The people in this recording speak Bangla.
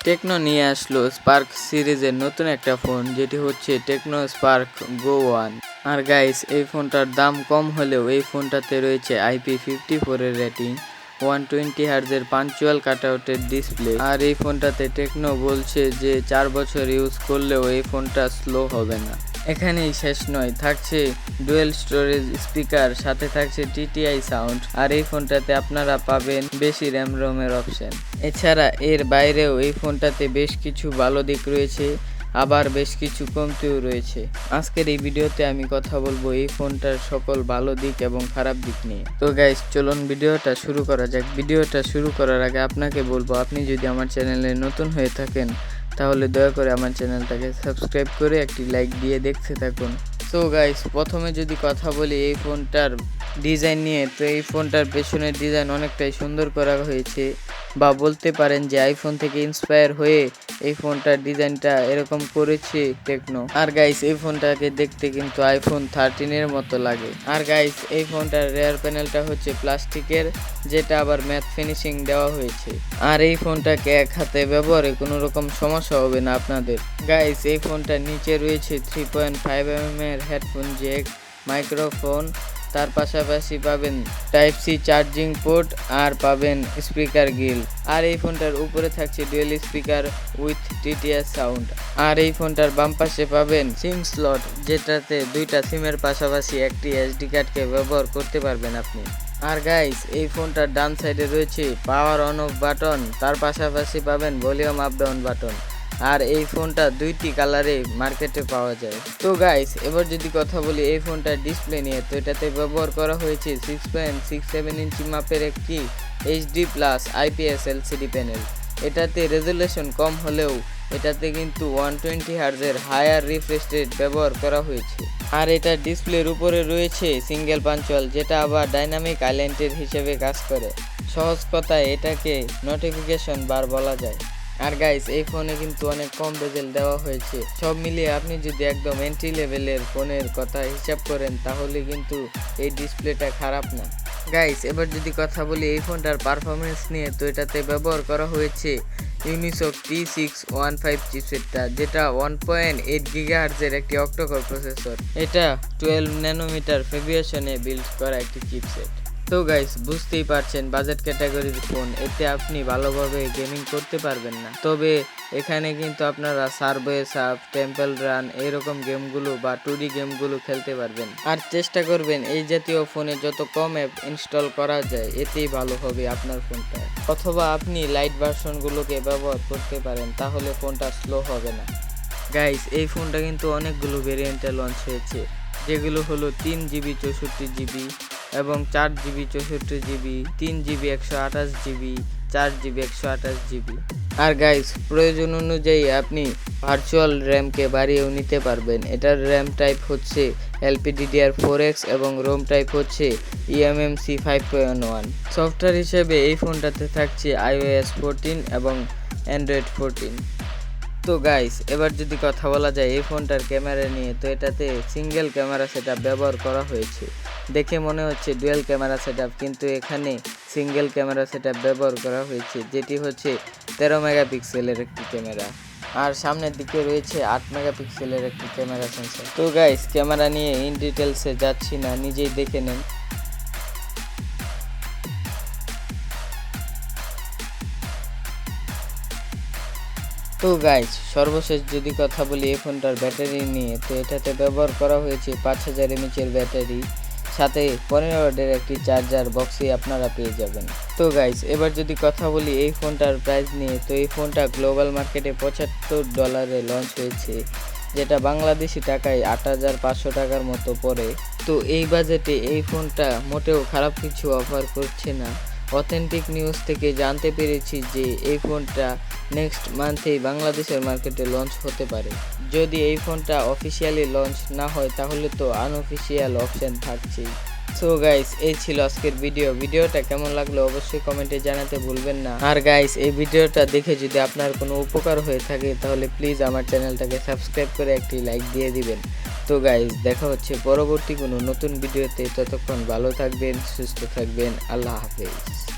টেকনো নিয়ে আসলো স্পার্ক সিরিজের নতুন একটা ফোন, যেটি হচ্ছে টেকনো স্পার্ক গো 1। আর গাইস, এই ফোনটার দাম কম হলেও এই ফোনটাতে রয়েছে IP54 এর রেটিং, 120 হার্জের পাঞ্চুয়াল কাটআউটের ডিসপ্লে। আর এই ফোনটাতে টেকনো বলছে যে 4 বছর ইউজ করলেও এই ফোনটা স্লো হবে না। এখানেই শেষ নয়, থাকছে ডুয়েল স্টোরেজ স্পিকার, সাথে থাকছে TTI সাউন্ড। আর এই ফোনটাতে আপনারা পাবেন বেশি র্যাম রোমের অপশন। এছাড়া এর বাইরেও এই ফোনটাতে বেশ কিছু ভালো দিক রয়েছে, আবার বেশ কিছু কমতিও রয়েছে। আজকের এই ভিডিওতে আমি কথা বলবো এই ফোনটার সকল ভালো দিক এবং খারাপ দিক নিয়ে। তো গাইস, চলুন ভিডিওটা শুরু করা যাক। ভিডিওটা শুরু করার আগে আপনাকে বলবো, আপনি যদি আমার চ্যানেলে নতুন হয়ে থাকেন তাহলে দয়া করে আমার চ্যানেলটাকে সাবস্ক্রাইব করে একটি লাইক দিয়ে দেখতে থাকুন। সো গাইস, প্রথমে যদি কথা বলি এই ফোনটার ডিজাইন নিয়ে, তো এই ফোনটার পেছনের ডিজাইন অনেকটাই সুন্দর করা হয়েছে, বা বলতে পারেন যে আইফোন থেকে ইন্সপায়ার হয়ে এই ফোনটার ডিজাইনটা এরকম করেছে টেকনো। আর গাইস, এই ফোনটাকে দেখতে কিন্তু আইফোন 13 এর মতো লাগে। আর গাইস, এই ফোনটার রেয়ার প্যানেলটা হচ্ছে প্লাস্টিকের, যেটা আবার ম্যাট ফিনিশিং দেওয়া হয়েছে। আর এই ফোনটাকে এক হাতে ব্যবহারে কোনো রকম সমস্যা হবে না আপনাদের। গাইস, এই ফোনটার নিচে রয়েছে 3.5mm এর হেডফোন জ্যাক, মাইক্রোফোন, তার পাশাপাশি পাবেন Type-C চার্জিং পোর্ট, আর পাবেন স্পিকার গ্রিল। আর এই ফোনটার উপরে থাকছে dual speaker with TTI sound. আর এই ফোনটার বাম পাশে পাবেন সিম স্লট, যেটাতে দুইটা সিমের পাশাপাশি একটি SD কার্ডকে ব্যবহার করতে পারবেন আপনি। আর গাইস, এই ফোনটার ডান সাইডে রয়েছে পাওয়ার অন অফ বাটন, তার পাশাপাশি পাবেন ভলিউম আপ ডাউন বাটন। আর এই ফোনটা দুইটি কালারে মার্কেটে পাওয়া যায়। তো গাইস, এবার যদি কথা বলি এই ফোনটার ডিসপ্লে নিয়ে, তো এটাতে ব্যবহার করা হয়েছে 6.67 ইঞ্চি মাপের একটি HD+ IPS LCD প্যানেল। এটাতে রেজুলেশন কম হলেও এটাতে কিন্তু 120 হার্জের হায়ার রিফ্রেশ রেট ব্যবহার করা হয়েছে। আর এটা ডিসপ্লের উপরে রয়েছে সিঙ্গেল পাঞ্চুয়াল, যেটা আবার ডাইনামিক আইল্যান্ডের হিসেবে কাজ করে। সহজ কথায় এটাকে নোটিফিকেশন বার বলা যায়। আর গাইস, এই ফোনে কিন্তু অনেক কম বেজেল দেওয়া হয়েছে। সব মিলিয়ে আপনি যদি একদম এন্ট্রি লেভেলের ফোনের কথা হিসাব করেন তাহলে কিন্তু এই ডিসপ্লেটা খারাপ না। গাইস, এবার যদি কথা বলি এই ফোনটার পারফরমেন্স নিয়ে, তো এটাতে ব্যবহার করা হয়েছে ইউনিসক T615 চিপসেটটা, যেটা 1.8 GHz-এর একটি অক্টোকোর প্রসেসর। এটা 12 ন্যানোমিটার ফেব্রিকেশনে বিল্ড করা একটি চিপসেট। তো গাইস, বুঝতেই পারছেন বাজেট ক্যাটাগরির ফোন, এতে আপনি ভালোভাবে গেমিং করতে পারবেন না। তবে এখানে কিন্তু আপনারা সাবওয়ে সার্ফ, টেম্পল রান এরকম গেমগুলো বা 2D গেমগুলো খেলতে পারবেন। আর চেষ্টা করবেন এই জাতীয় ফোনে যত কম অ্যাপ ইনস্টল করা যায়, এতেই ভালো হবে আপনার ফোনটা। অথবা আপনি লাইট ভার্সনগুলোকে ব্যবহার করতে পারেন, তাহলে ফোনটা স্লো হবে না। গাইস, এই ফোনটা কিন্তু অনেকগুলো ভেরিয়েন্টে লঞ্চ হয়েছে, যেগুলো হলো 3GB 64GB এবং 4GB 64GB, 3GB 128GB, 4GB 128GB। আর গাইস, প্রয়োজন অনুযায়ী আপনি ভার্চুয়াল র্যামকে বাড়িয়েও নিতে পারবেন। এটার র্যাম টাইপ হচ্ছে LPDDR4X এবং রোম টাইপ হচ্ছে eMMC 5.1। সফটওয়্যার হিসেবে এই ফোনটাতে থাকছে iOS 14 এবং Android 14। তো গাইস, এবার যদি কথা বলা যায় এই ফোনটার ক্যামেরা নিয়ে, তো এটাতে সিঙ্গেল ক্যামেরা সেটআপ ব্যবহার করা হয়েছে। দেখে মনে হচ্ছে ডুয়াল ক্যামেরা সেটআপ, কিন্তু এখানে সিঙ্গেল ক্যামেরা সেটআপ ব্যবহার করা হয়েছে, যেটি হচ্ছে 13 মেগাপিক্সেলের একটি ক্যামেরা। আর সামনের দিকে রয়েছে 8 মেগাপিক্সেলের একটি ক্যামেরা সেন্সর। তো গাইস, ক্যামেরা নিয়ে ইন ডিটেলসে যাচ্ছি না, নিজেই দেখে নেন। তো গাইস, সর্বশেষ যদি কথা বলি এই ফোনটার ব্যাটারি নিয়ে, তো এটাতে ব্যবহার করা হয়েছে 5000 mAh ব্যাটারি, সাথে 15 ওয়াটের একটি চার্জার বক্সই আপনারা পেয়ে যাবেন। তো গাইস, এবার যদি কথা বলি এই ফোনটার প্রাইস নিয়ে, তো এই ফোনটা গ্লোবাল মার্কেটে $75 লঞ্চ হয়েছে, যেটা বাংলাদেশি টাকায় 8500 টাকার মতো পড়ে। তো এই বাজেটে এই ফোনটা মোটেও খারাপ কিছু অফার করছে না। অথেন্টিক নিউজ থেকে জানতে পেরেছি যে এই ফোনটা নেক্সট মান্থেই বাংলাদেশের মার্কেটে লঞ্চ হতে পারে। যদি এই ফোনটা অফিসিয়ালি লঞ্চ না হয় তাহলে তো আনঅফিসিয়াল অপশন থাকছেই। সো গাইস, এই ছিল আজকের ভিডিওটা কেমন লাগলো অবশ্যই কমেন্টে জানাতে ভুলবেন না। আর গাইস, এই ভিডিওটা দেখে যদি আপনার কোনো উপকার হয়ে থাকে তাহলে প্লিজ আমার চ্যানেলটাকে সাবস্ক্রাইব করে একটি লাইক দিয়ে দিবেন। তো গাইস, দেখা হচ্ছে পরবর্তী কোনো নতুন ভিডিওতে। ততক্ষণ ভালো থাকবেন, সুস্থ থাকবেন। আল্লাহ হাফেজ।